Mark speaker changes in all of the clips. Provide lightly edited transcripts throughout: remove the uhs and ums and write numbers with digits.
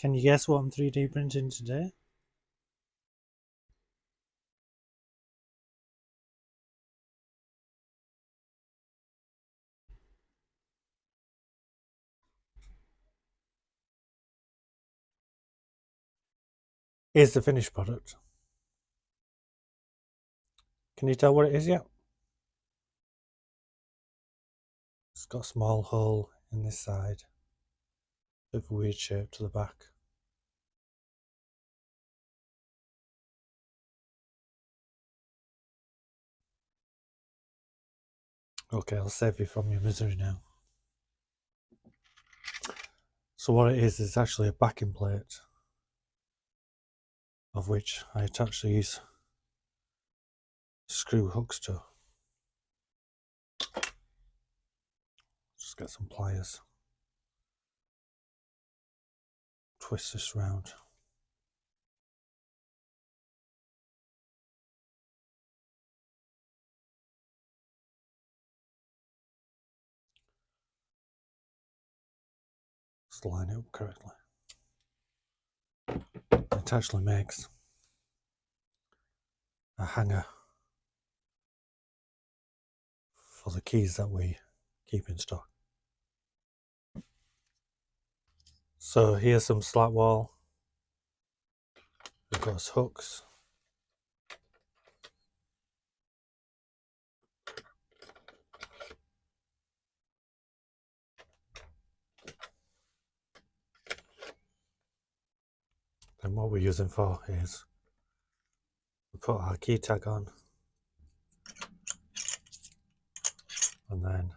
Speaker 1: Can you guess what I'm 3D printing today? Here's the finished product. Can you tell what it is yet? It's got a small hole in this side. Bit of a weird shape to the back. Okay, I'll save you from your misery now. So what it is actually a backing plate, of which I attach these screw hooks to. Just get some pliers. Twist this round. Just line it up correctly. It actually makes a hanger for the keys that we keep in stock. So here's some slat wall. We've got hooks. And what we're using for is we put our key tag on, and then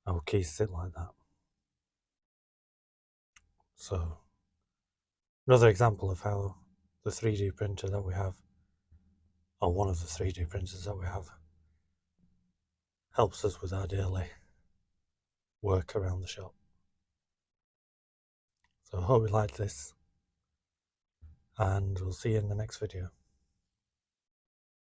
Speaker 1: our keys sit like that. So another example of how the 3D printer that we have, or one of the 3D printers that we have, helps us with our daily work around the shop. So I hope you liked this, and we'll see you in the next video.